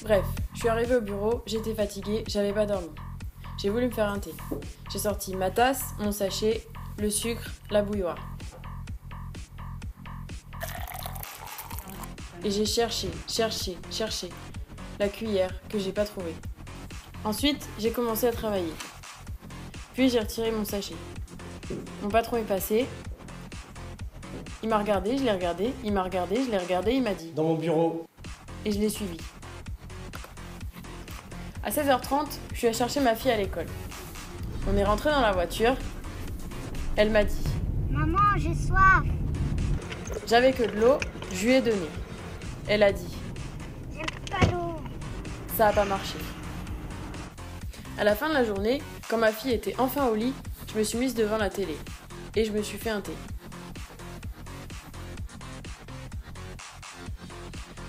Bref, je suis arrivée au bureau, j'étais fatiguée, j'avais pas dormi. J'ai voulu me faire un thé. J'ai sorti ma tasse, mon sachet, le sucre, la bouilloire. Et j'ai cherché la cuillère que j'ai pas trouvée. Ensuite, j'ai commencé à travailler. Puis j'ai retiré mon sachet. Mon patron est passé. Il m'a regardé, je l'ai regardé, il m'a regardé, je l'ai regardé, il m'a dit « Dans mon bureau. » Et je l'ai suivi. À 16h30, je suis allée chercher ma fille à l'école. On est rentré dans la voiture. Elle m'a dit « Maman, j'ai soif !» J'avais que de l'eau, je lui ai donné. Elle a dit « J'aime pas l'eau !» Ça n'a pas marché. À la fin de la journée, quand ma fille était enfin au lit, je me suis mise devant la télé. Et je me suis fait un thé.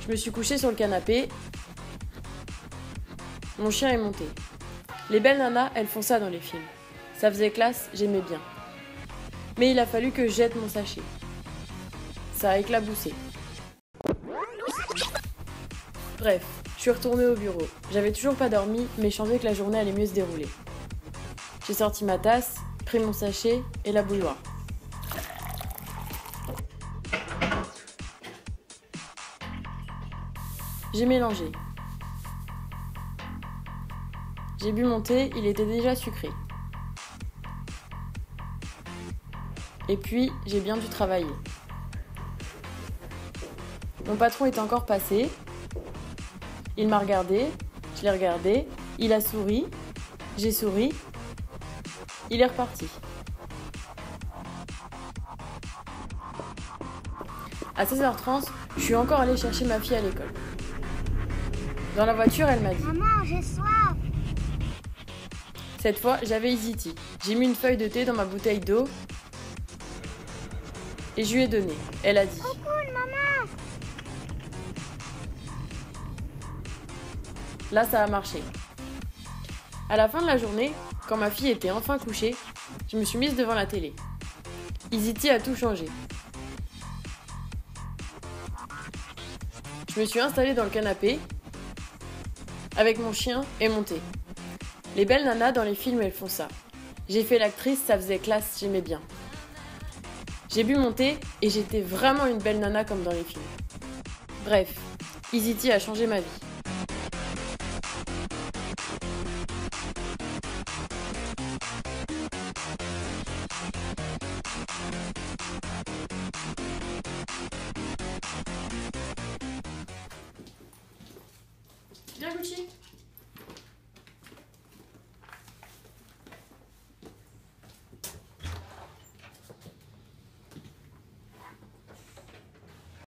Je me suis couchée sur le canapé. Mon chien est monté. Les belles nanas, elles font ça dans les films. Ça faisait classe, j'aimais bien. Mais il a fallu que je jette mon sachet. Ça a éclaboussé. Bref, je suis retournée au bureau. J'avais toujours pas dormi, mais je sentais que la journée allait mieux se dérouler. J'ai sorti ma tasse, pris mon sachet et la bouilloire. J'ai mélangé. J'ai bu mon thé, il était déjà sucré. Et puis, j'ai bien dû travailler. Mon patron est encore passé. Il m'a regardé, je l'ai regardé, il a souri, j'ai souri, il est reparti. À 16h30, je suis encore allée chercher ma fille à l'école. Dans la voiture, elle m'a dit « Maman, j'ai soif !» Cette fois, j'avais Easy Tea. J'ai mis une feuille de thé dans ma bouteille d'eau et je lui ai donné. Elle a dit « Trop cool, maman !» Là, ça a marché. À la fin de la journée, quand ma fille était enfin couchée, je me suis mise devant la télé. Easy Tea a tout changé. Je me suis installée dans le canapé avec mon chien et mon thé. Les belles nanas dans les films, elles font ça. J'ai fait l'actrice, ça faisait classe, j'aimais bien. J'ai bu mon thé et j'étais vraiment une belle nana comme dans les films. Bref, Easy Tea a changé ma vie. Viens, Gucci.